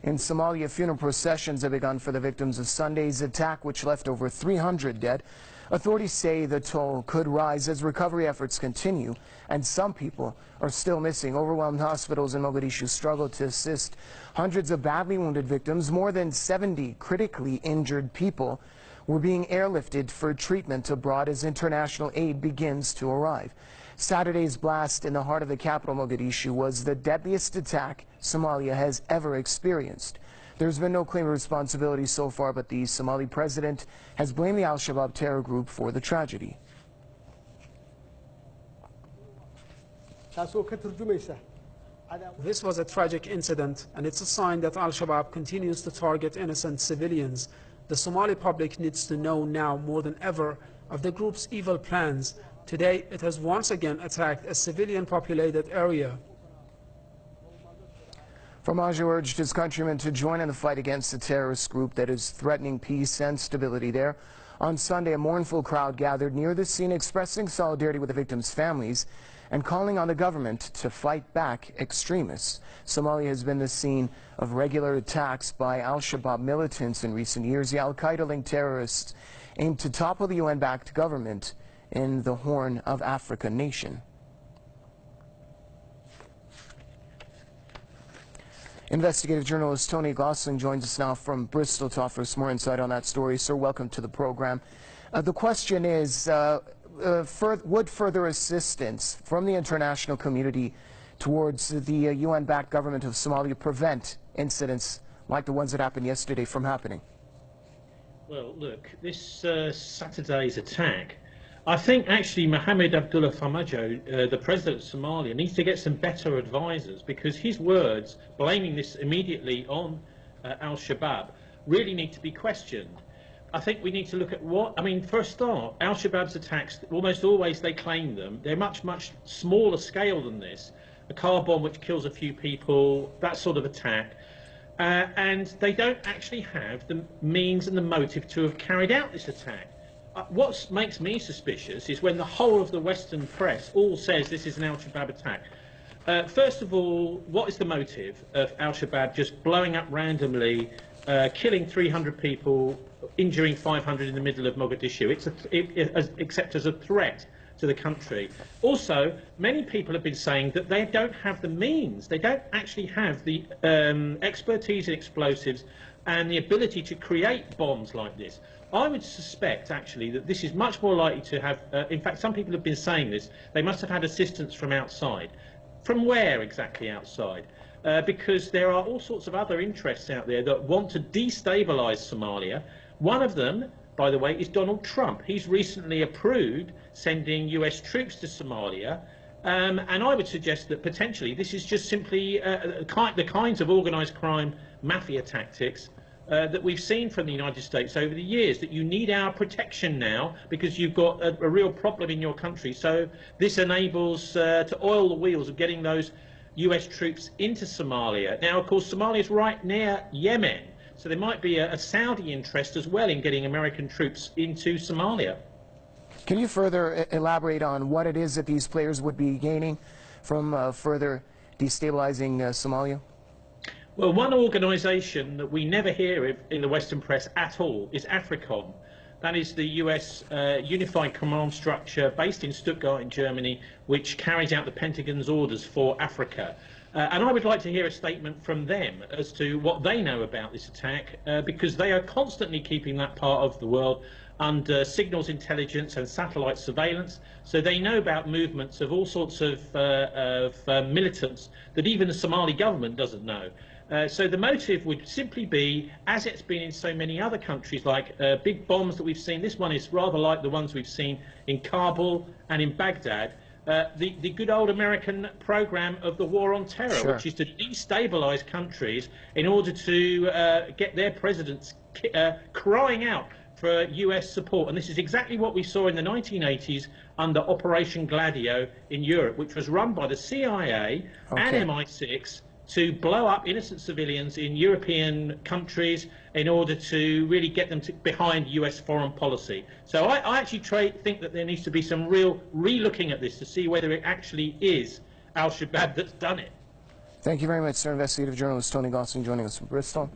In Somalia, funeral processions have begun for the victims of Sunday's attack, which left over 300 dead. Authorities say the toll could rise as recovery efforts continue, and some people are still missing. Overwhelmed hospitals in Mogadishu struggle to assist hundreds of badly wounded victims. More than 70 critically injured people were being airlifted for treatment abroad as international aid begins to arrive. Saturday's blast in the heart of the capital, Mogadishu, was the deadliest attack Somalia has ever experienced. There's been no claim of responsibility so far, but the Somali president has blamed the Al-Shabaab terror group for the tragedy. This was a tragic incident, and it's a sign that Al-Shabaab continues to target innocent civilians. The Somali public needs to know now more than ever of the group's evil plans. Today, it has once again attacked a civilian-populated area. Farmajo urged his countrymen to join in the fight against the terrorist group that is threatening peace and stability there. On Sunday, a mournful crowd gathered near the scene expressing solidarity with the victims' families and calling on the government to fight back extremists. Somalia has been the scene of regular attacks by Al-Shabaab militants in recent years. The Al-Qaeda-linked terrorists aim to topple the UN-backed government in the Horn of Africa nation. Investigative journalist Tony Gosling joins us now from Bristol to offer us more insight on that story. Sir, welcome to the program. The question is, would further assistance from the international community towards the UN-backed government of Somalia prevent incidents like the ones that happened yesterday from happening? Well, look, this Saturday's attack, I think actually Mohamed Abdullah Farmajo, the president of Somalia, needs to get some better advisors, because his words blaming this immediately on Al-Shabaab really need to be questioned. I think we need to look at what, for a start, Al-Shabaab's attacks, almost always they claim them, they're much, much smaller scale than this. A car bomb which kills a few people, that sort of attack. And they don't actually have the means and the motive to have carried out this attack. What makes me suspicious is when the whole of the Western press all says this is an Al-Shabaab attack. First of all, what is the motive of Al-Shabaab just blowing up randomly, killing 300 people, injuring 500 in the middle of Mogadishu? It's except as a threat to the country. Also, many people have been saying that they don't have the means. They don't actually have the expertise in explosives and the ability to create bombs like this. I would suspect, actually, that this is much more likely to have, in fact, some people have been saying this, they must have had assistance from outside. From where exactly outside? Because there are all sorts of other interests out there that want to destabilise Somalia. One of them, by the way, is Donald Trump. He's recently approved sending US troops to Somalia. And I would suggest that potentially this is just simply the kinds of organised crime mafia tactics that we've seen from the United States over the years, that you need our protection now because you've got a real problem in your country. So this enables to oil the wheels of getting those US troops into Somalia. Now, of course, Somalia is right near Yemen, so there might be a Saudi interest as well in getting American troops into Somalia. Can you further elaborate on what it is that these players would be gaining from further destabilizing Somalia? Well, one organisation that we never hear of in the Western press at all is AFRICOM. That is the US unified command structure based in Stuttgart in Germany, which carries out the Pentagon's orders for Africa. And I would like to hear a statement from them as to what they know about this attack, because they are constantly keeping that part of the world under signals intelligence and satellite surveillance, so they know about movements of all sorts of militants that even the Somali government doesn't know. So the motive would simply be, as it's been in so many other countries, like big bombs that we've seen. This one is rather like the ones we've seen in Kabul and in Baghdad. The good old American program of the war on terror, Sure, which is to destabilize countries in order to get their presidents crying out for US support. And this is exactly what we saw in the 1980s under Operation Gladio in Europe, which was run by the CIA and MI6 to blow up innocent civilians in European countries in order to really get them behind US foreign policy. So I actually think that there needs to be some real re-looking at this to see whether it actually is Al-Shabaab that's done it. Thank you very much, sir. Investigative journalist Tony Gosling joining us from Bristol.